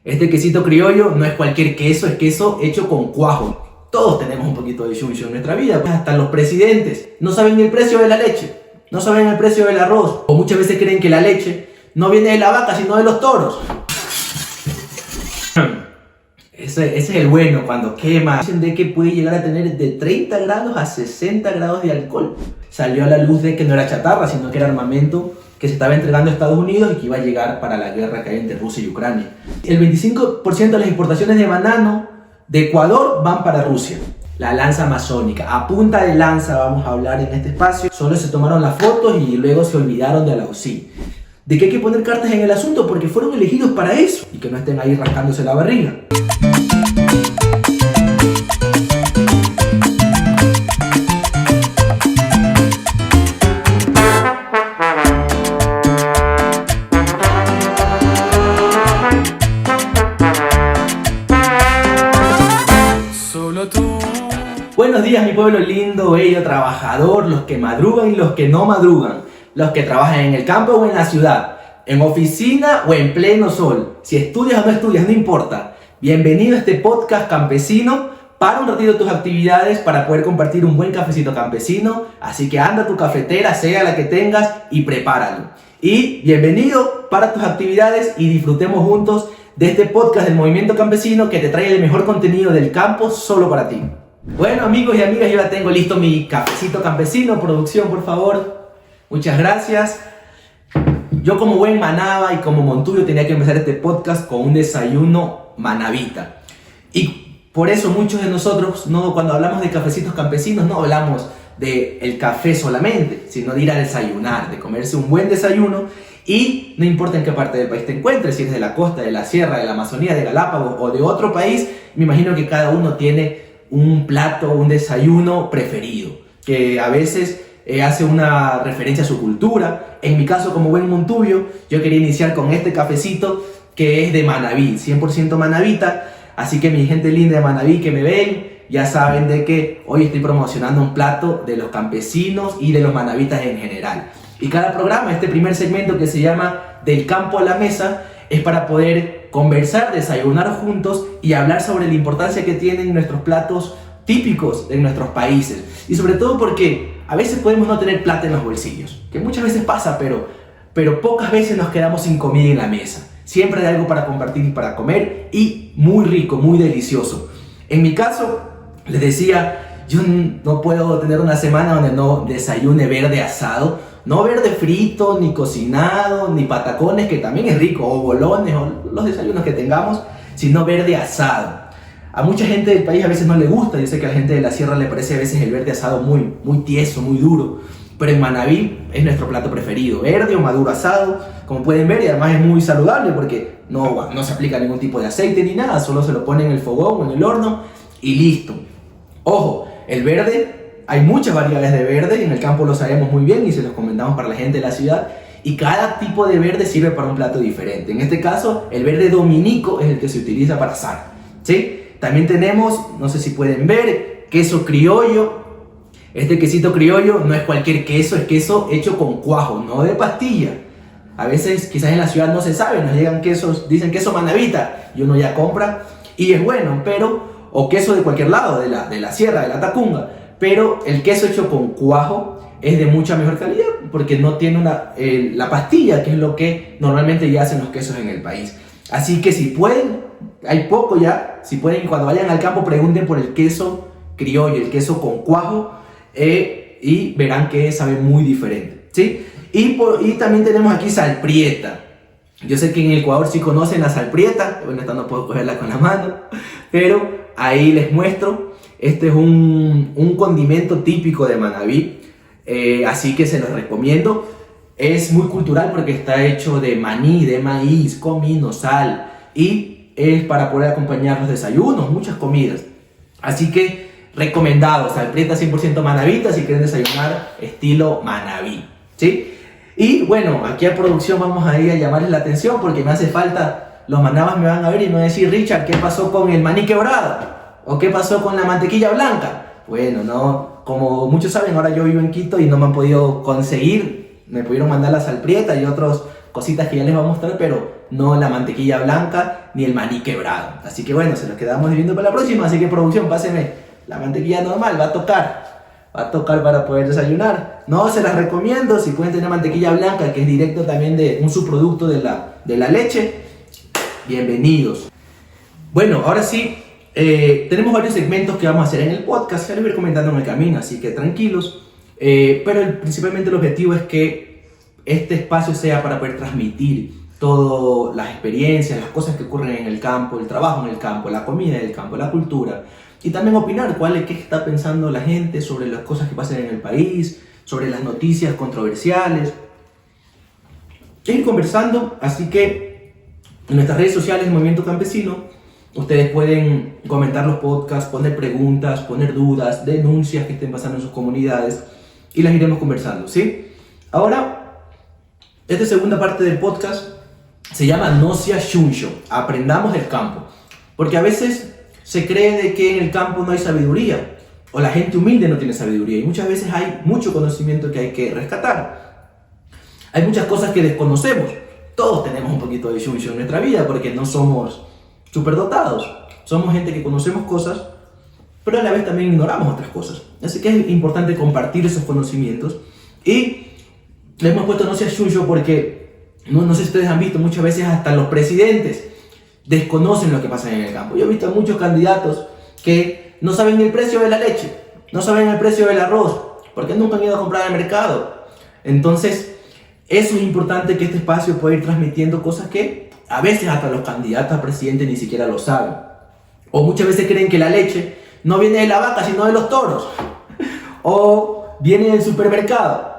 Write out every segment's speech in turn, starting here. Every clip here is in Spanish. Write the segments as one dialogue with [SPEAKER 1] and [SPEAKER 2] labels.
[SPEAKER 1] Este quesito criollo no es cualquier queso, es queso hecho con cuajo. Todos tenemos un poquito de chuncho en nuestra vida, pues hasta los presidentes no saben ni el precio de la leche, no saben el precio del arroz, o muchas veces creen que la leche no viene de la vaca sino de los toros. Ese es el bueno cuando quema. Dicen de que puede llegar a tener de 30 grados a 60 grados de alcohol. Salió a la luz de que no era chatarra, sino que era armamento que se estaba entregando a Estados Unidos y que iba a llegar para la guerra que hay entre Rusia y Ucrania. El 25% de las importaciones de banano de Ecuador van para Rusia. La lanza amazónica, a punta de lanza vamos a hablar en este espacio. Solo se tomaron las fotos y luego se olvidaron de la UCI. De que hay que poner cartas en el asunto porque fueron elegidos para eso y que no estén ahí rascándose la barriga. Buenos días mi pueblo lindo, bello, trabajador, los que madrugan y los que no madrugan, los que trabajan en el campo o en la ciudad, en oficina o en pleno sol, si estudias o no estudias, no importa. Bienvenido a este podcast campesino. Para un ratito tus actividades para poder compartir un buen cafecito campesino, así que anda a tu cafetera, sea la que tengas, y prepáralo. Y bienvenido para tus actividades y disfrutemos juntos de este podcast del Movimiento Campesino que te trae el mejor contenido del campo solo para ti. Bueno amigos y amigas, yo ya tengo listo mi cafecito campesino. Producción, por favor. Muchas gracias. Yo como buen manaba y como montuyo tenía que empezar este podcast con un desayuno manabita. Y por eso muchos de nosotros, cuando hablamos de cafecitos campesinos, no hablamos del café solamente, sino de ir a desayunar, de comerse un buen desayuno. Y no importa en qué parte del país te encuentres, si eres de la costa, de la sierra, de la Amazonía, de Galápagos o de otro país, me imagino que cada uno tiene un plato, un desayuno preferido, que a veces hace una referencia a su cultura. En mi caso, como buen montubio, yo quería iniciar con este cafecito que es de Manabí, 100% manabita. Así que mi gente linda de Manabí que me ven, ya saben de que hoy estoy promocionando un plato de los campesinos y de los manabitas en general. Y cada programa, este primer segmento que se llama Del campo a la mesa, es para poder conversar, desayunar juntos y hablar sobre la importancia que tienen nuestros platos típicos de nuestros países. Y sobre todo porque a veces podemos no tener plata en los bolsillos, que muchas veces pasa, pero pocas veces nos quedamos sin comida en la mesa. Siempre hay algo para compartir y para comer, y muy rico, muy delicioso. En mi caso, les decía, yo no puedo tener una semana donde no desayune verde asado. No verde frito, ni cocinado, ni patacones, que también es rico, o bolones, o los desayunos que tengamos, sino verde asado. A mucha gente del país a veces no le gusta. Yo sé que a la gente de la sierra le parece a veces el verde asado muy tieso, muy duro. Pero en Manabí es nuestro plato preferido, verde o maduro asado, como pueden ver, y además es muy saludable porque no se aplica ningún tipo de aceite ni nada, solo se lo pone en el fogón o en el horno y listo. Ojo, el verde, hay muchas variedades de verde y en el campo lo sabemos muy bien y se los comentamos para la gente de la ciudad, y cada tipo de verde sirve para un plato diferente. En este caso, el verde dominico es el que se utiliza para asar, ¿sí? También tenemos, no sé si pueden ver, queso criollo. Este quesito criollo no es cualquier queso, es queso hecho con cuajo, no de pastilla. A veces quizás en la ciudad no se sabe, nos llegan quesos, dicen queso manabita, y uno ya compra y es bueno, o queso de cualquier lado, de la sierra, de la Tacunga, pero el queso hecho con cuajo es de mucha mejor calidad porque no tiene la pastilla, que es lo que normalmente ya hacen los quesos en el país. Así que si pueden, hay poco ya, si pueden, cuando vayan al campo pregunten por el queso criollo, el queso con cuajo, y verán que sabe muy diferente, ¿sí? Y también tenemos aquí salprieta. Yo sé que en Ecuador sí conocen la salprieta, bueno, esta no puedo cogerla con la mano, pero ahí les muestro. Este es un condimento típico de Manabí, así que se los recomiendo. Es muy cultural porque está hecho de maní, de maíz, comino, sal, y es para poder acompañar los desayunos, muchas comidas. Así que recomendado, salprieta 100% manabita si quieren desayunar estilo Manabí, ¿sí? Y bueno, aquí a producción vamos a ir a llamarles la atención porque me hace falta, los manabas me van a ver y me van a decir: Richard, ¿qué pasó con el maní quebrado? ¿O qué pasó con la mantequilla blanca? Bueno, no, como muchos saben, ahora yo vivo en Quito y no me han podido conseguir, me pudieron mandar la salprieta y otras cositas que ya les voy a mostrar, pero no la mantequilla blanca ni el maní quebrado. Así que bueno, se los quedamos debiendo para la próxima. Así que producción, páseme la mantequilla normal, va a tocar para poder desayunar. No se las recomiendo. Si pueden tener mantequilla blanca, que es directo también de un subproducto de la leche, bienvenidos. Bueno, ahora sí, tenemos varios segmentos que vamos a hacer en el podcast, ya les voy a ir comentando en el camino, así que tranquilos. Pero principalmente el objetivo es que este espacio sea para poder transmitir todas las experiencias, las cosas que ocurren en el campo, el trabajo en el campo, la comida en el campo, la cultura. Y también opinar qué está pensando la gente sobre las cosas que pasan en el país, sobre las noticias controversiales. Ir conversando, así que en nuestras redes sociales, Movimiento Campesino, ustedes pueden comentar los podcasts, poner preguntas, poner dudas, denuncias que estén pasando en sus comunidades y las iremos conversando, ¿sí? Ahora, esta segunda parte del podcast se llama No Seas Chuncho, aprendamos del campo. Porque a veces se cree de que en el campo no hay sabiduría o la gente humilde no tiene sabiduría y muchas veces hay mucho conocimiento que hay que rescatar. Hay muchas cosas que desconocemos. Todos tenemos un poquito de chuncho en nuestra vida porque no somos superdotados. Somos gente que conocemos cosas, pero a la vez también ignoramos otras cosas. Así que es importante compartir esos conocimientos. Y le hemos puesto No Seas Chuncho porque, no sé si ustedes han visto, muchas veces hasta los presidentes desconocen lo que pasa en el campo. Yo he visto a muchos candidatos que no saben el precio de la leche, no saben el precio del arroz, porque nunca han ido a comprar al mercado. Entonces, eso es importante, que este espacio pueda ir transmitiendo cosas que a veces hasta los candidatos a presidente ni siquiera lo saben. O muchas veces creen que la leche no viene de la vaca, sino de los toros. O viene del supermercado.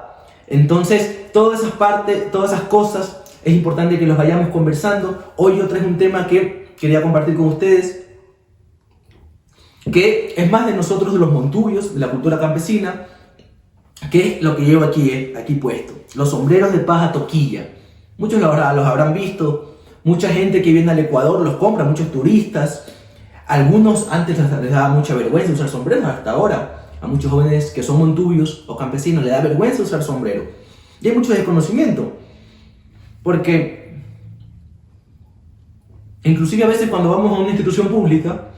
[SPEAKER 1] Entonces, todas esas cosas es importante que los vayamos conversando. Hoy yo traigo un tema que quería compartir con ustedes, que es más de nosotros, de los montubios, de la cultura campesina, que es lo que llevo aquí puesto. Los sombreros de paja toquilla. Muchos los habrán visto. Mucha gente que viene al Ecuador los compra, muchos turistas. Algunos antes les daba mucha vergüenza usar sombreros, hasta ahora a muchos jóvenes que son montubios o campesinos les da vergüenza usar sombrero. Y hay mucho desconocimiento, porque inclusive a veces cuando vamos a una institución pública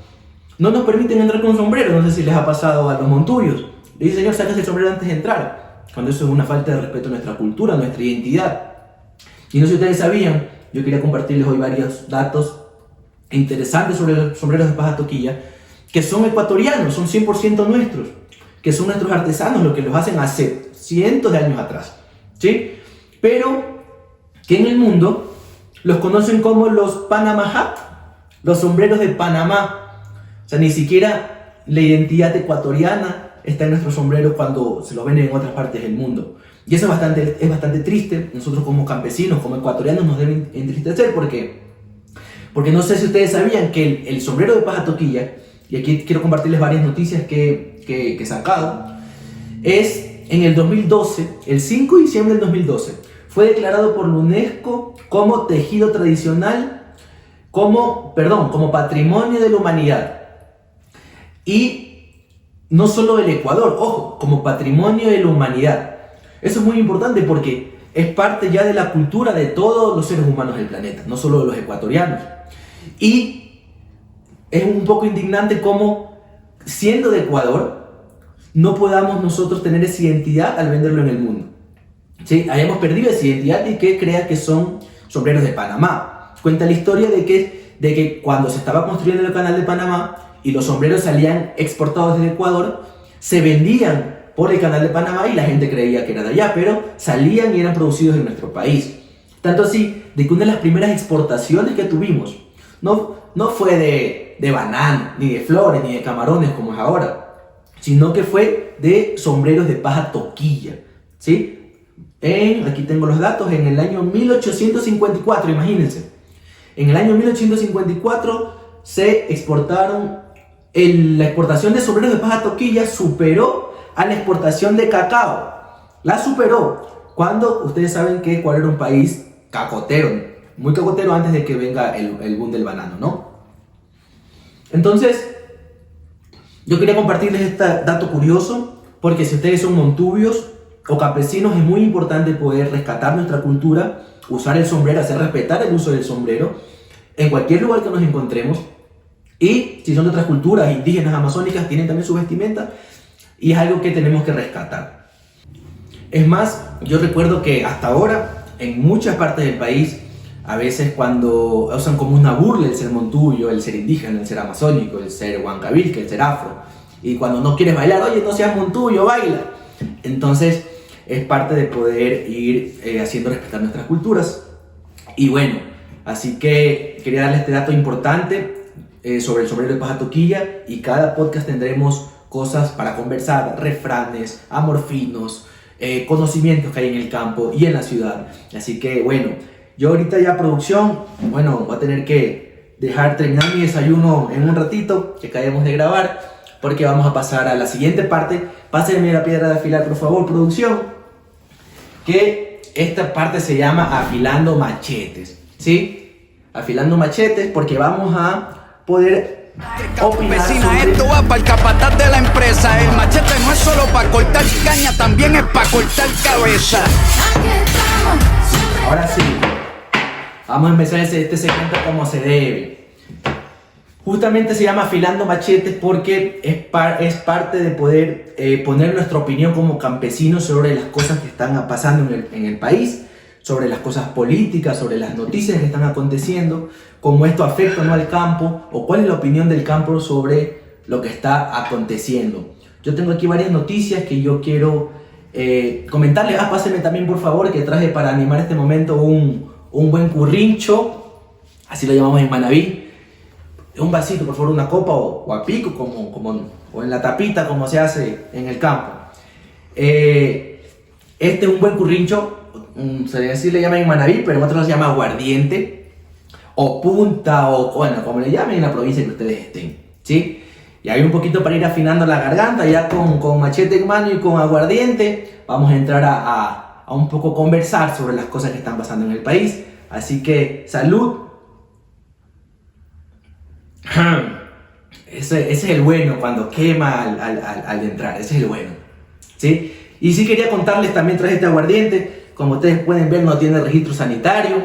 [SPEAKER 1] no nos permiten entrar con sombrero. No sé si les ha pasado a los montubios. Le dicen: señor, sáquese el sombrero antes de entrar, cuando eso es una falta de respeto a nuestra cultura, a nuestra identidad. Y no sé si ustedes sabían, yo quería compartirles hoy varios datos interesantes sobre los sombreros de paja toquilla, que son ecuatorianos, son 100% nuestros, que son nuestros artesanos los que los hacen hace cientos de años atrás, ¿sí? Pero que en el mundo los conocen como los Panama Hat, los sombreros de Panamá. O sea, ni siquiera la identidad ecuatoriana está en nuestros sombreros cuando se los venden en otras partes del mundo. Y eso es bastante triste. Nosotros como campesinos, como ecuatorianos, nos deben entristecer. Porque no sé si ustedes sabían que el sombrero de paja toquilla, y aquí quiero compartirles varias noticias que he sacado, es en el 2012, el 5 de diciembre del 2012, fue declarado por la UNESCO como tejido tradicional, como patrimonio de la humanidad. Y no solo del Ecuador, ojo, como patrimonio de la humanidad. Eso es muy importante porque es parte ya de la cultura de todos los seres humanos del planeta, no solo de los ecuatorianos. Y es un poco indignante cómo, siendo de Ecuador, no podamos nosotros tener esa identidad al venderlo en el mundo. ¿Sí? Hayamos perdido esa identidad y que crea que son sombreros de Panamá. Cuenta la historia de que cuando se estaba construyendo el canal de Panamá y los sombreros salían exportados desde Ecuador, se vendían por el canal de Panamá y la gente creía que era de allá, pero salían y eran producidos en nuestro país. Tanto así, de que una de las primeras exportaciones que tuvimos no fue de banano, ni de flores, ni de camarones como es ahora, sino que fue de sombreros de paja toquilla, ¿sí? Aquí tengo los datos, en el año 1854, imagínense. En el año 1854 se exportaron, la exportación de sombreros de paja toquilla superó a la exportación de cacao. La superó cuando ustedes saben que Ecuador era un país cacotero, muy cacotero antes de que venga el boom del banano, ¿no? Entonces, yo quería compartirles este dato curioso, porque si ustedes son montubios o campesinos, es muy importante poder rescatar nuestra cultura, usar el sombrero, hacer respetar el uso del sombrero en cualquier lugar que nos encontremos. Y si son de otras culturas, indígenas, amazónicas, tienen también su vestimenta y es algo que tenemos que rescatar. Es más, yo recuerdo que hasta ahora, en muchas partes del país, a veces cuando usan como una burla el ser montuyo, el ser indígena, el ser amazónico, el ser huancavilca, el ser afro, y cuando no quieres bailar, oye, no seas montuyo, baila. Entonces, es parte de poder ir haciendo respetar nuestras culturas. Y bueno, así que quería darles este dato importante sobre el sombrero de paja toquilla, y cada podcast tendremos cosas para conversar, refranes, amorfinos, conocimientos que hay en el campo y en la ciudad. Así que bueno, yo ahorita ya producción, bueno, voy a tener que dejar terminar mi desayuno en un ratito que acabemos de grabar, porque vamos a pasar a la siguiente parte. Pásenme la piedra de afilar, por favor, producción, que esta parte se llama afilando machetes, ¿sí? Afilando machetes, porque vamos a poder
[SPEAKER 2] Vecina, esto va para el capataz de la empresa. El machete no es solo para cortar caña, también es para cortar cabeza.
[SPEAKER 1] Ahora sí, vamos a empezar este segmento como se debe. Justamente se llama afilando machetes porque es parte de poder poner nuestra opinión como campesinos sobre las cosas que están pasando en el país, sobre las cosas políticas, sobre las noticias que están aconteciendo, cómo esto afecta o no al campo, o cuál es la opinión del campo sobre lo que está aconteciendo. Yo tengo aquí varias noticias que yo quiero comentarles. Pásenme también, por favor, que traje para animar este momento un buen currincho, así lo llamamos en Manabí. Un vasito, por favor, una copa o a pico, o en la tapita, como se hace en el campo. Este es un buen currincho, así le llaman en Manabí, pero en otros se llama aguardiente, o punta, o bueno, como le llamen en la provincia que ustedes estén, ¿sí? Y hay un poquito para ir afinando la garganta, ya con machete en mano y con aguardiente, vamos a entrar a un poco conversar sobre las cosas que están pasando en el país. Así que, salud. Ese es el bueno, cuando quema al entrar, ese es el bueno, ¿sí? Y sí quería contarles, también traje este aguardiente, como ustedes pueden ver no tiene registro sanitario,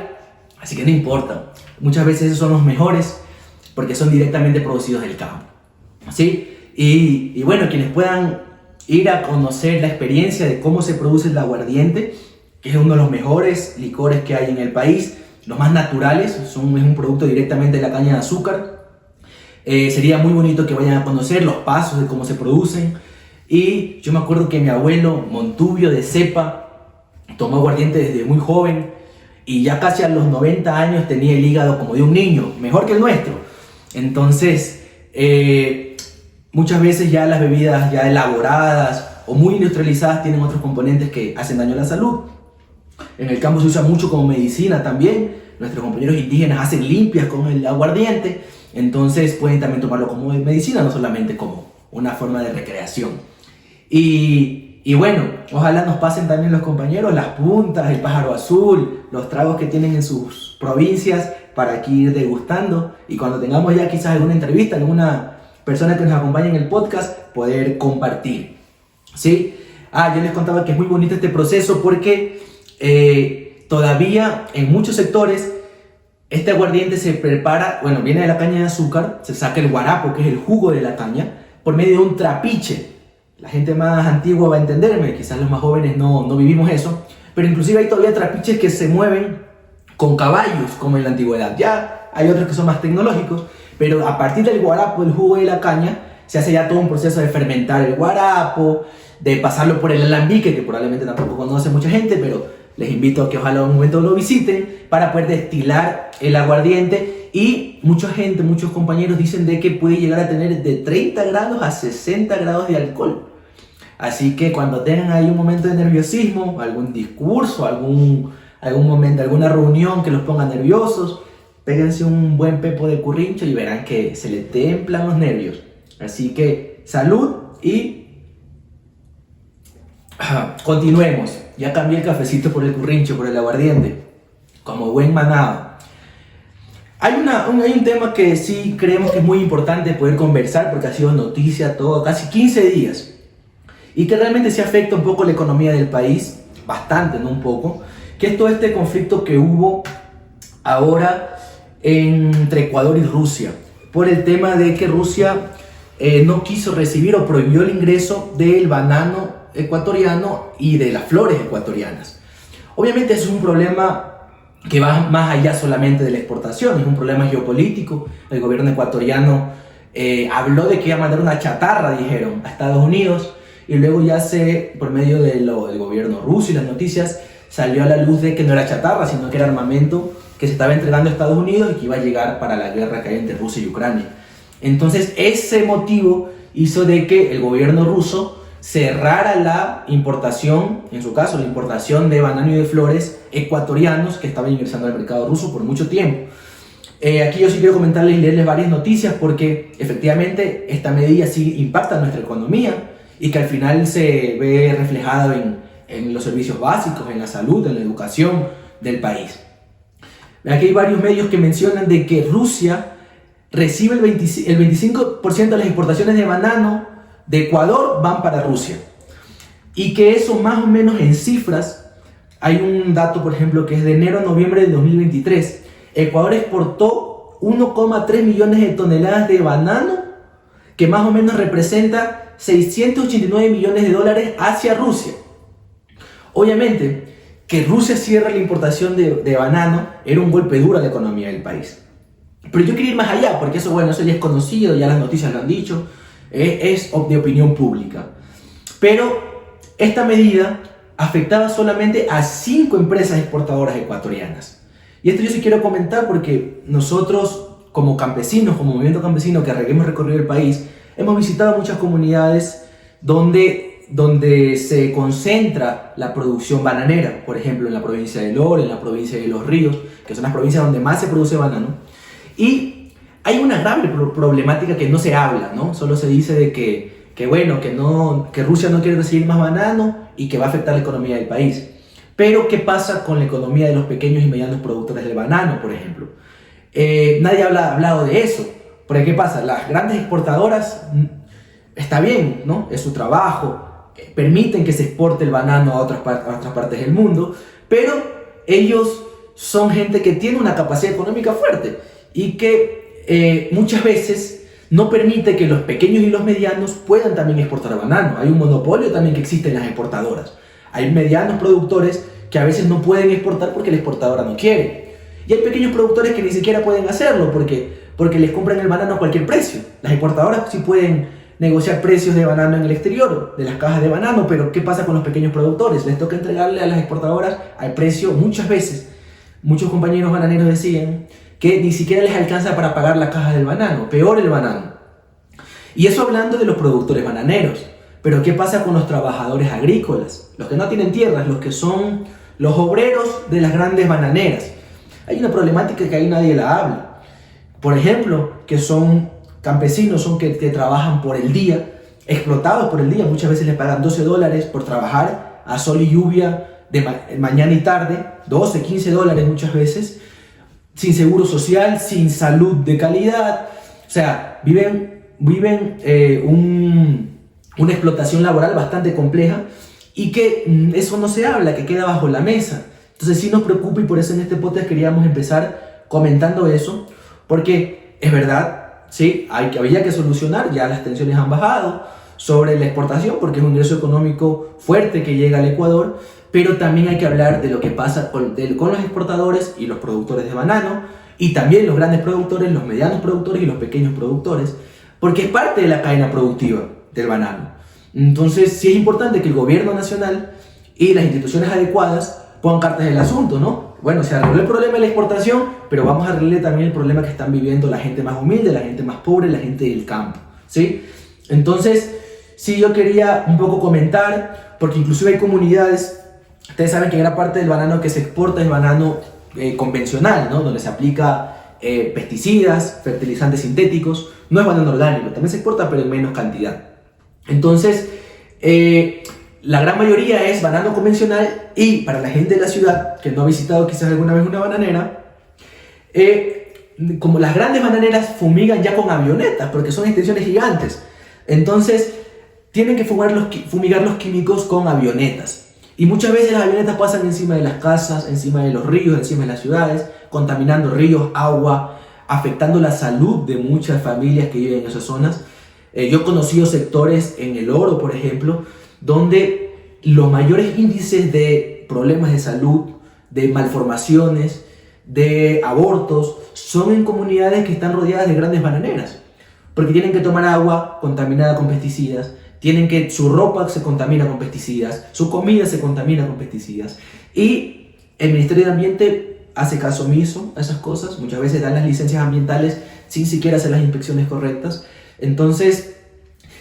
[SPEAKER 1] así que no importa, muchas veces esos son los mejores, porque son directamente producidos del campo, ¿sí? Y bueno, quienes puedan ir a conocer la experiencia de cómo se produce el aguardiente, que es uno de los mejores licores que hay en el país, los más naturales, es un producto directamente de la caña de azúcar. Sería muy bonito que vayan a conocer los pasos de cómo se producen. Y yo me acuerdo que mi abuelo Montubio de cepa tomó aguardiente desde muy joven y ya casi a los 90 años tenía el hígado como de un niño, mejor que el nuestro. Entonces, muchas veces ya las bebidas ya elaboradas o muy industrializadas tienen otros componentes que hacen daño a la salud. En el campo se usa mucho como medicina también. Nuestros compañeros indígenas hacen limpias con el aguardiente. Entonces pueden también tomarlo como medicina, no solamente como una forma de recreación. Y bueno, ojalá nos pasen también los compañeros las puntas, el pájaro azul, los tragos que tienen en sus provincias para aquí ir degustando. Y cuando tengamos ya quizás alguna entrevista, alguna persona que nos acompañe en el podcast, poder compartir, ¿sí? Yo les contaba que es muy bonito este proceso porque todavía en muchos sectores este aguardiente se prepara, bueno, viene de la caña de azúcar, se saca el guarapo, que es el jugo de la caña, por medio de un trapiche. La gente más antigua va a entenderme, quizás los más jóvenes no vivimos eso, pero inclusive hay todavía trapiches que se mueven con caballos, como en la antigüedad. Ya hay otros que son más tecnológicos, pero a partir del guarapo, el jugo de la caña, se hace ya todo un proceso de fermentar el guarapo, de pasarlo por el alambique, que probablemente tampoco conoce mucha gente, pero les invito a que ojalá un momento lo visiten para poder destilar el aguardiente. Y mucha gente, muchos compañeros dicen de que puede llegar a tener de 30 grados a 60 grados de alcohol. Así que cuando tengan ahí un momento de nerviosismo, algún discurso, algún momento, alguna reunión que los ponga nerviosos, péguense un buen pepo de currincho y verán que se le templan los nervios. Así que salud y continuemos. Ya cambié el cafecito por el currincho, por el aguardiente, como buen manado. Hay un tema que sí creemos que es muy importante poder conversar porque ha sido noticia todo, casi 15 días. Y que realmente sí afecta un poco la economía del país, bastante, no un poco, que es todo este conflicto que hubo ahora entre Ecuador y Rusia, por el tema de que Rusia no quiso recibir o prohibió el ingreso del banano ecuatoriano y de las flores ecuatorianas. Obviamente es un problema que va más allá solamente de la exportación, es un problema geopolítico. El gobierno ecuatoriano habló de que iba a mandar una chatarra, dijeron, a Estados Unidos, y luego ya por medio del gobierno ruso y las noticias, salió a la luz de que no era chatarra, sino que era armamento que se estaba entregando a Estados Unidos y que iba a llegar para la guerra que hay entre Rusia y Ucrania. Entonces ese motivo hizo de que el gobierno ruso cerrara la importación, en su caso la importación de banano y de flores ecuatorianos que estaban ingresando al mercado ruso por mucho tiempo. Aquí yo sí quiero comentarles y leerles varias noticias porque efectivamente esta medida sí impacta en nuestra economía y que al final se ve reflejado en los servicios básicos, en la salud, en la educación del país. Aquí hay varios medios que mencionan de que Rusia recibe el 25% de las exportaciones de banano de Ecuador van para Rusia, y que eso más o menos en cifras, hay un dato por ejemplo que es de enero a noviembre de 2023, Ecuador exportó 1,3 millones de toneladas de banano, que más o menos representa 689 millones de dólares hacia Rusia. Obviamente que Rusia cierre la importación de banano era un golpe duro a la economía del país, pero yo quería ir más allá porque eso ya es conocido, ya las noticias lo han dicho, es de opinión pública. Pero esta medida afectaba solamente a 5 empresas exportadoras ecuatorianas. Y esto yo sí quiero comentar porque nosotros, como campesinos, como movimiento campesino que hemos recorrido el país, hemos visitado muchas comunidades donde se concentra la producción bananera. Por ejemplo, en la provincia de Lore, en la provincia de Los Ríos, que son las provincias donde más se produce banano. Y hay una grave problemática que no se habla, ¿no? Solo se dice de que Rusia no quiere recibir más banano y que va a afectar la economía del país. Pero, ¿qué pasa con la economía de los pequeños y medianos productores de banano, por ejemplo? Nadie ha hablado de eso. Porque, ¿qué pasa? Las grandes exportadoras, está bien, ¿no? Es su trabajo, permiten que se exporte el banano a otras partes del mundo, pero ellos son gente que tiene una capacidad económica fuerte y que muchas veces no permite que los pequeños y los medianos puedan también exportar banano. Hay un monopolio también que existe en las exportadoras. Hay medianos productores que a veces no pueden exportar porque la exportadora no quiere. Y hay pequeños productores que ni siquiera pueden hacerlo porque les compran el banano a cualquier precio. Las exportadoras sí pueden negociar precios de banano en el exterior, de las cajas de banano, pero ¿qué pasa con los pequeños productores? Les toca entregarle a las exportadoras al precio muchas veces. Muchos compañeros bananeros decían que ni siquiera les alcanza para pagar la caja del banano, peor el banano. Y eso hablando de los productores bananeros. Pero ¿qué pasa con los trabajadores agrícolas? Los que no tienen tierras, los que son los obreros de las grandes bananeras. Hay una problemática que ahí nadie la habla. Por ejemplo, que son campesinos, son que trabajan por el día, explotados por el día. Muchas veces les pagan $12 por trabajar a sol y lluvia de mañana y tarde, 12, 15 dólares muchas veces, sin seguro social, sin salud de calidad. O sea, viven una explotación laboral bastante compleja y que eso no se habla, que queda bajo la mesa. Entonces sí nos preocupa y por eso en este podcast queríamos empezar comentando eso, porque es verdad, sí, había que solucionar, ya las tensiones han bajado sobre la exportación porque es un ingreso económico fuerte que llega al Ecuador, pero también hay que hablar de lo que pasa con los exportadores y los productores de banano, y también los grandes productores, los medianos productores y los pequeños productores, porque es parte de la cadena productiva del banano. Entonces sí es importante que el gobierno nacional y las instituciones adecuadas pongan cartas en el asunto, ¿no? Bueno, se arregló el problema de la exportación, pero vamos a arreglar también el problema que están viviendo la gente más humilde, la gente más pobre, la gente del campo, ¿sí? Entonces, sí, yo quería un poco comentar, porque inclusive hay comunidades, ustedes saben que gran parte del banano que se exporta es banano convencional, ¿no? Donde se aplica pesticidas, fertilizantes sintéticos, no es banano orgánico, también se exporta pero en menos cantidad. Entonces, la gran mayoría es banano convencional, y para la gente de la ciudad que no ha visitado quizás alguna vez una bananera, como las grandes bananeras fumigan ya con avionetas porque son extensiones gigantes, entonces tienen que fumigar los químicos con avionetas. Y muchas veces las avionetas pasan encima de las casas, encima de los ríos, encima de las ciudades, contaminando ríos, agua, afectando la salud de muchas familias que viven en esas zonas. Yo he conocido sectores en El Oro, por ejemplo, donde los mayores índices de problemas de salud, de malformaciones, de abortos, son en comunidades que están rodeadas de grandes bananeras, porque tienen que tomar agua contaminada con pesticidas, su ropa se contamina con pesticidas, su comida se contamina con pesticidas, y el Ministerio de Ambiente hace caso omiso a esas cosas. Muchas veces dan las licencias ambientales sin siquiera hacer las inspecciones correctas. Entonces,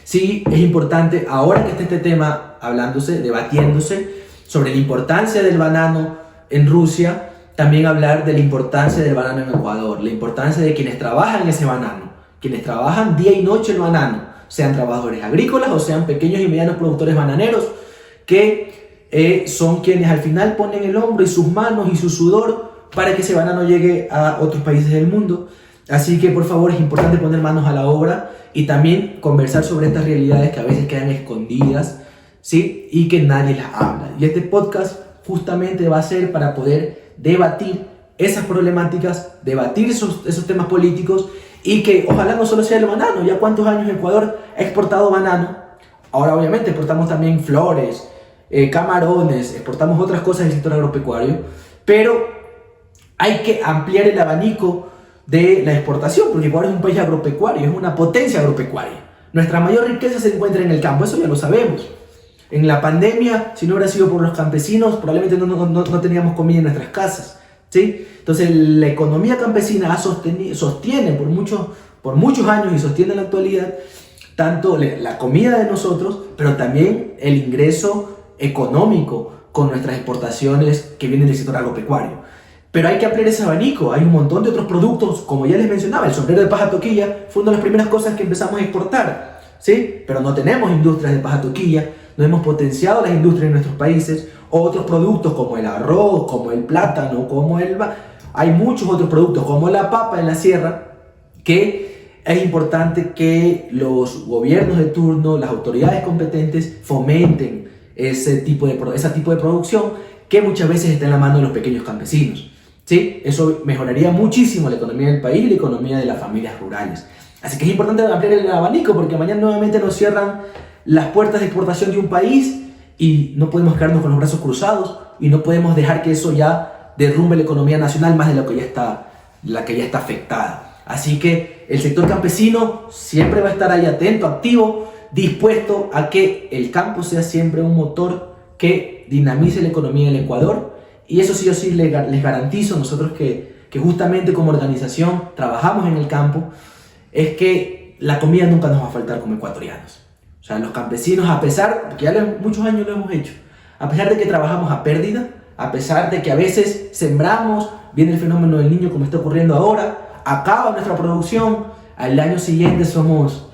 [SPEAKER 1] sí es importante, ahora que está este tema hablándose, debatiéndose sobre la importancia del banano en Rusia, también hablar de la importancia del banano en Ecuador, la importancia de quienes trabajan ese banano, quienes trabajan día y noche el banano, sean trabajadores agrícolas o sean pequeños y medianos productores bananeros, que son quienes al final ponen el hombro y sus manos y su sudor para que ese banano llegue a otros países del mundo. Así que por favor es importante poner manos a la obra y también conversar sobre estas realidades que a veces quedan escondidas, ¿sí? Y que nadie las habla. Y este podcast justamente va a ser para poder debatir esas problemáticas, debatir esos temas políticos, y que ojalá no solo sea el banano. Ya cuántos años Ecuador ha exportado banano. Ahora obviamente exportamos también flores, camarones, exportamos otras cosas del sector agropecuario, pero hay que ampliar el abanico de la exportación, porque Ecuador es un país agropecuario, es una potencia agropecuaria. Nuestra mayor riqueza se encuentra en el campo, eso ya lo sabemos. En la pandemia, si no hubiera sido por los campesinos, probablemente no teníamos comida en nuestras casas, ¿sí? Entonces la economía campesina sostiene por muchos años y sostiene en la actualidad tanto la comida de nosotros, pero también el ingreso económico con nuestras exportaciones que vienen del sector agropecuario. Pero hay que ampliar ese abanico, hay un montón de otros productos, como ya les mencionaba, el sombrero de paja toquilla fue una de las primeras cosas que empezamos a exportar, ¿sí? Pero no tenemos industrias de paja toquilla, no hemos potenciado las industrias en nuestros países, otros productos como el arroz, como el plátano, hay muchos otros productos como la papa en la sierra, que es importante que los gobiernos de turno, las autoridades competentes fomenten ese tipo de producción que muchas veces está en la mano de los pequeños campesinos, ¿sí? Eso mejoraría muchísimo la economía del país y la economía de las familias rurales. Así que es importante ampliar el abanico, porque mañana nuevamente nos cierran las puertas de exportación de un país y no podemos quedarnos con los brazos cruzados y no podemos dejar que eso ya derrumbe la economía nacional más de la que ya está afectada. Así que el sector campesino siempre va a estar ahí atento, activo, dispuesto a que el campo sea siempre un motor que dinamice la economía del Ecuador. Y eso sí o sí les garantizo, nosotros que justamente como organización trabajamos en el campo, es que la comida nunca nos va a faltar como ecuatorianos. O sea, los campesinos, a pesar, porque ya muchos años lo hemos hecho, a pesar de que trabajamos a pérdida, a pesar de que a veces sembramos, viene el fenómeno del Niño como está ocurriendo ahora, acaba nuestra producción, al año siguiente somos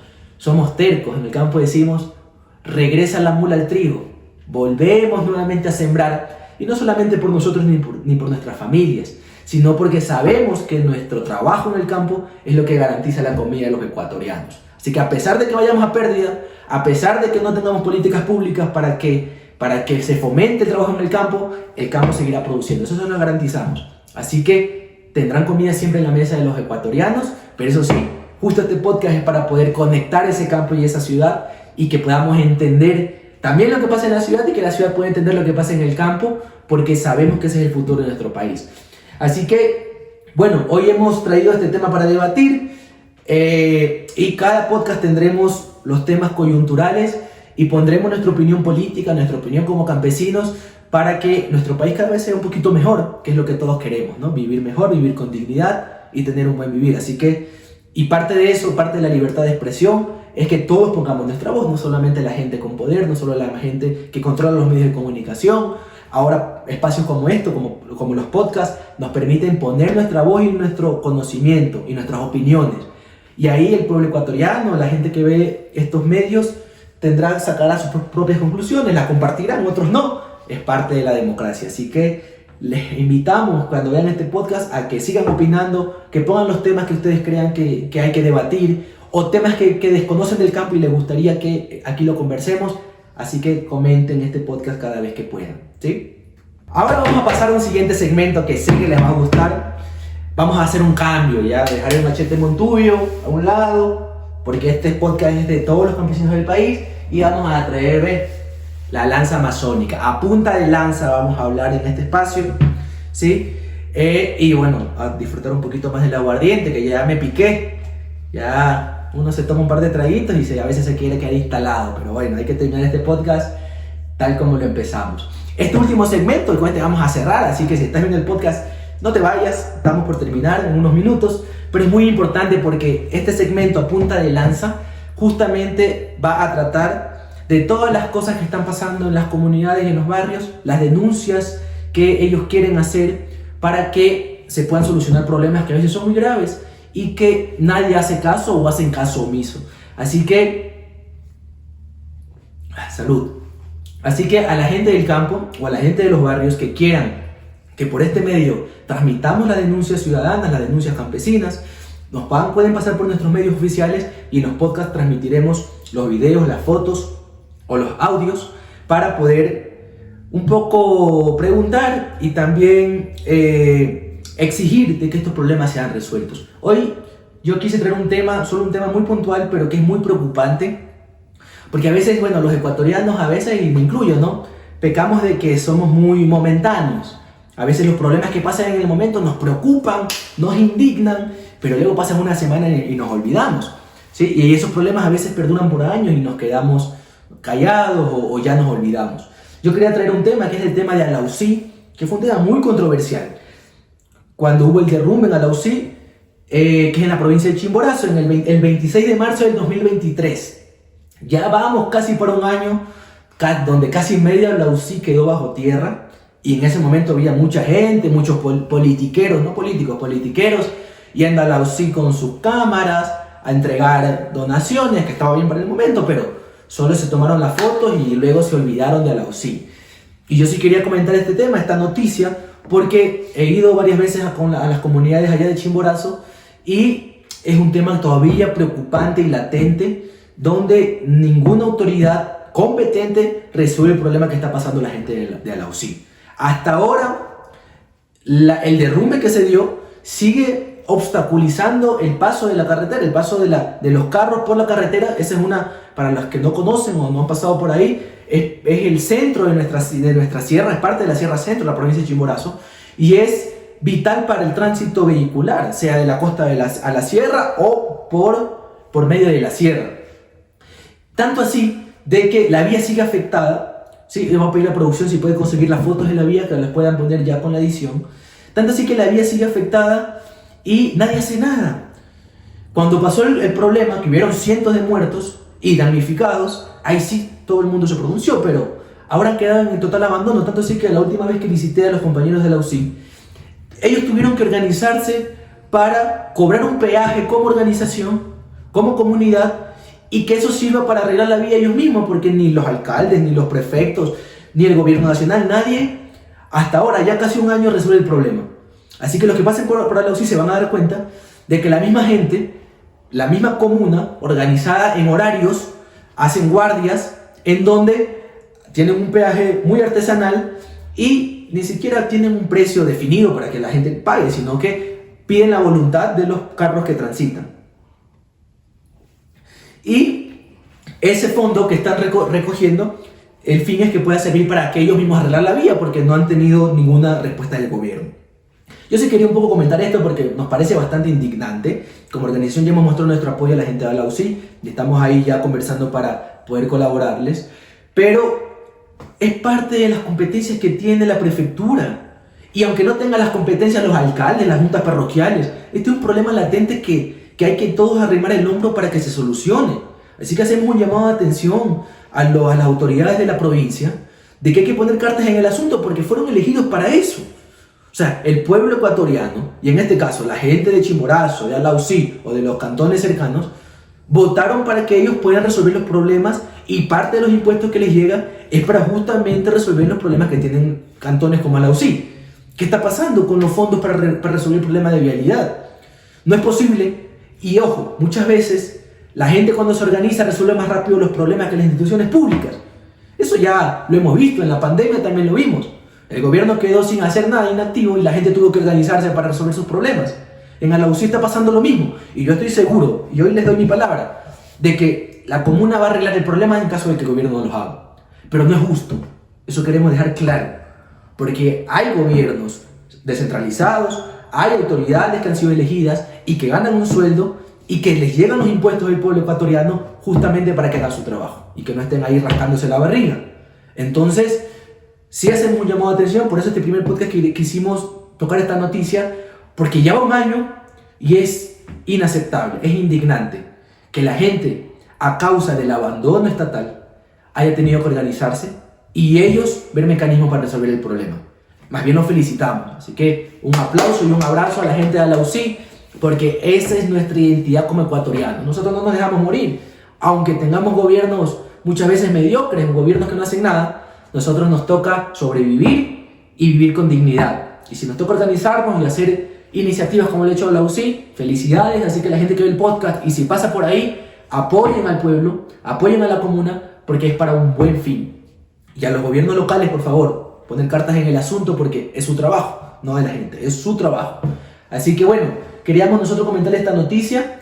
[SPEAKER 1] tercos, en el campo decimos, regresa la mula al trigo, volvemos nuevamente a sembrar, y no solamente por nosotros ni por nuestras familias, sino porque sabemos que nuestro trabajo en el campo es lo que garantiza la comida de los ecuatorianos. Así que a pesar de que vayamos a pérdida, a pesar de que no tengamos políticas públicas para que se fomente el trabajo en el campo seguirá produciendo, eso lo garantizamos. Así que tendrán comida siempre en la mesa de los ecuatorianos, pero eso sí, justo este podcast es para poder conectar ese campo y esa ciudad y que podamos entender también lo que pasa en la ciudad y que la ciudad pueda entender lo que pasa en el campo, porque sabemos que ese es el futuro de nuestro país. Así que, bueno, hoy hemos traído este tema para debatir y cada podcast tendremos los temas coyunturales y pondremos nuestra opinión política, nuestra opinión como campesinos, para que nuestro país cada vez sea un poquito mejor, que es lo que todos queremos, ¿no? Vivir mejor, vivir con dignidad y tener un buen vivir. Así que, y parte de eso, parte de la libertad de expresión, es que todos pongamos nuestra voz, no solamente la gente con poder, no solo la gente que controla los medios de comunicación. Ahora espacios como esto, como los podcasts, nos permiten poner nuestra voz y nuestro conocimiento y nuestras opiniones. Y ahí el pueblo ecuatoriano, la gente que ve estos medios, sacará sus propias conclusiones, las compartirán, otros no. Es parte de la democracia. Así que les invitamos cuando vean este podcast a que sigan opinando, que pongan los temas que ustedes crean que hay que debatir, o temas que desconocen del campo y les gustaría que aquí lo conversemos. Así que comenten este podcast cada vez que puedan. ¿sí? Ahora vamos a pasar a un siguiente segmento que sé que les va a gustar. Vamos a hacer un cambio, ya, dejar el Machete Montubio a un lado, porque este podcast es de todos los campesinos del país, y vamos a traer la lanza amazónica. A punta de lanza vamos a hablar en este espacio, ¿sí? Y bueno, a disfrutar un poquito más del aguardiente, que ya me piqué. Ya uno se toma un par de traguitos y a veces se quiere quedar instalado, pero bueno, hay que terminar este podcast tal como lo empezamos. Este último segmento, y con este vamos a cerrar, así que si estás viendo el podcast, no te vayas, estamos por terminar en unos minutos, pero es muy importante porque este segmento a punta de lanza justamente va a tratar de todas las cosas que están pasando en las comunidades y en los barrios, las denuncias que ellos quieren hacer para que se puedan solucionar problemas que a veces son muy graves y que nadie hace caso o hacen caso omiso. Así que, salud. Así que a la gente del campo o a la gente de los barrios que quieran que por este medio transmitamos las denuncias ciudadanas, las denuncias campesinas, pueden pasar por nuestros medios oficiales y en los podcasts transmitiremos los videos, las fotos o los audios para poder un poco preguntar y también exigir de que estos problemas sean resueltos. Hoy yo quise traer un tema, solo un tema muy puntual, pero que es muy preocupante. Porque a veces, bueno, los ecuatorianos a veces, y me incluyo, ¿no? Pecamos de que somos muy momentáneos. A veces los problemas que pasan en el momento nos preocupan, nos indignan, pero luego pasan una semana y nos olvidamos, ¿sí? Y esos problemas a veces perduran por años y nos quedamos callados o ya nos olvidamos. Yo quería traer un tema que es el tema de Alausí, que fue un tema muy controversial. Cuando hubo el derrumbe en Alausí, que es en la provincia de Chimborazo, el 26 de marzo del 2023. Ya vamos casi por un año donde casi media Alausí quedó bajo tierra, y en ese momento había mucha gente, muchos politiqueros, no políticos, politiqueros, yendo a Alausí con sus cámaras a entregar donaciones, que estaba bien para el momento, pero solo se tomaron las fotos y luego se olvidaron de Alausí. Y yo sí quería comentar este tema, esta noticia, porque he ido varias veces a las comunidades allá de Chimborazo y es un tema todavía preocupante y latente, donde ninguna autoridad competente resuelve el problema que está pasando la gente de Alausí. Hasta ahora, el derrumbe que se dio sigue obstaculizando el paso de la carretera, el paso de los carros por la carretera. Esa es una, para los que no conocen o no han pasado por ahí, es el centro de nuestra sierra, es parte de la Sierra Centro, la provincia de Chimborazo, y es vital para el tránsito vehicular, sea de la costa a la sierra o por medio de la sierra. Tanto así de que la vía sigue afectada, ¿sí? Vamos a pedir a la producción si puede conseguir las fotos de la vía, que las puedan poner ya con la edición. Tanto así que la vía sigue afectada y nadie hace nada. Cuando pasó el problema, que hubieron cientos de muertos y damnificados, ahí sí todo el mundo se pronunció, pero ahora quedan en total abandono. Tanto así que la última vez que visité a los compañeros de la UCI, ellos tuvieron que organizarse para cobrar un peaje como organización, como comunidad, y que eso sirva para arreglar la vía ellos mismos, porque ni los alcaldes, ni los prefectos, ni el gobierno nacional, nadie, hasta ahora, ya casi un año, resuelve el problema. Así que los que pasen por Alausí se van a dar cuenta de que la misma gente, la misma comuna, organizada en horarios, hacen guardias en donde tienen un peaje muy artesanal y ni siquiera tienen un precio definido para que la gente pague, sino que piden la voluntad de los carros que transitan. Y ese fondo que están recogiendo, el fin es que pueda servir para que ellos mismos arreglar la vía, porque no han tenido ninguna respuesta del gobierno. Yo sí quería un poco comentar esto porque nos parece bastante indignante. Como organización ya hemos mostrado nuestro apoyo a la gente de Alausí y estamos ahí ya conversando para poder colaborarles. Pero es parte de las competencias que tiene la prefectura. Y aunque no tengan las competencias los alcaldes, las juntas parroquiales, este es un problema latente que hay que todos arrimar el hombro para que se solucione. Así que hacemos un llamado de atención a las autoridades de la provincia de que hay que poner cartas en el asunto porque fueron elegidos para eso. O sea, el pueblo ecuatoriano, y en este caso la gente de Chimborazo, de Alausí o de los cantones cercanos, votaron para que ellos puedan resolver los problemas, y parte de los impuestos que les llegan es para justamente resolver los problemas que tienen cantones como Alausí. ¿Qué está pasando con los fondos para resolver el problema de vialidad? No es posible. Y ojo, muchas veces la gente cuando se organiza resuelve más rápido los problemas que las instituciones públicas. Eso ya lo hemos visto, en la pandemia también lo vimos. El gobierno quedó sin hacer nada, inactivo, y la gente tuvo que organizarse para resolver sus problemas. En Alausí está pasando lo mismo, y yo estoy seguro, y hoy les doy mi palabra, de que la comuna va a arreglar el problema en caso de que el gobierno no lo haga. Pero no es justo, eso queremos dejar claro, porque hay gobiernos descentralizados, hay autoridades que han sido elegidas y que ganan un sueldo y que les llegan los impuestos del pueblo ecuatoriano justamente para que hagan su trabajo y que no estén ahí rascándose la barriga. Entonces, sí hacemos un llamado de atención, por eso este primer podcast que quisimos tocar esta noticia, porque ya va un año y es inaceptable, es indignante que la gente, a causa del abandono estatal, haya tenido que organizarse y ellos ver mecanismos para resolver el problema. Más bien los felicitamos, así que un aplauso y un abrazo a la gente de Alausí, porque esa es nuestra identidad como ecuatorianos. Nosotros no nos dejamos morir, aunque tengamos gobiernos muchas veces mediocres, gobiernos que no hacen nada, nosotros nos toca sobrevivir y vivir con dignidad. Y si nos toca organizarnos y hacer iniciativas como el hecho de Alausí, felicidades. Así que la gente que ve el podcast y si pasa por ahí, apoyen al pueblo, apoyen a la comuna, porque es para un buen fin. Y a los gobiernos locales, por favor, poner cartas en el asunto porque es su trabajo, no de la gente, es su trabajo. Así que bueno, queríamos nosotros comentarles esta noticia.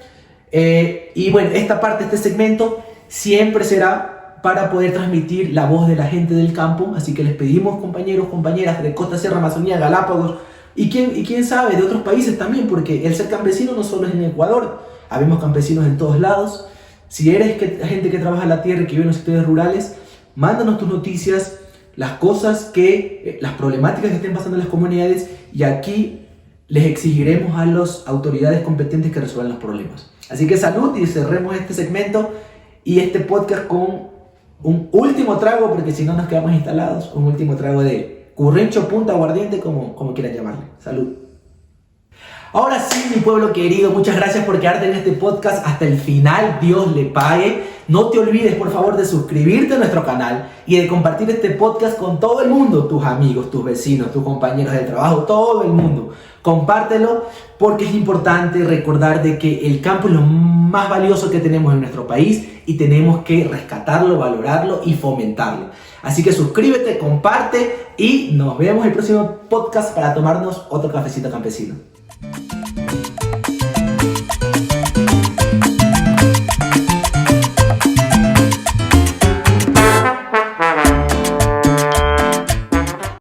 [SPEAKER 1] Y bueno, esta parte, este segmento, siempre será para poder transmitir la voz de la gente del campo. Así que les pedimos, compañeros, compañeras de Costa, Sierra, Amazonía, Galápagos, y quién sabe, de otros países también, porque el ser campesino no solo es en Ecuador, habemos campesinos en todos lados. Si eres gente que trabaja en la tierra y que vive en los sectores rurales, mándanos tus noticias, las cosas las problemáticas que estén pasando en las comunidades, y aquí les exigiremos a las autoridades competentes que resuelvan los problemas. Así que salud, y cerremos este segmento y este podcast con un último trago, porque si no nos quedamos instalados, un último trago de currencho, punta, aguardiente, como quieran llamarle. Salud. Ahora sí, mi pueblo querido, muchas gracias por quedarte en este podcast hasta el final. Dios le pague. No te olvides, por favor, de suscribirte a nuestro canal y de compartir este podcast con todo el mundo, tus amigos, tus vecinos, tus compañeros de trabajo, todo el mundo. Compártelo, porque es importante recordar de que el campo es lo más valioso que tenemos en nuestro país y tenemos que rescatarlo, valorarlo y fomentarlo. Así que suscríbete, comparte y nos vemos en el próximo podcast para tomarnos otro cafecito campesino.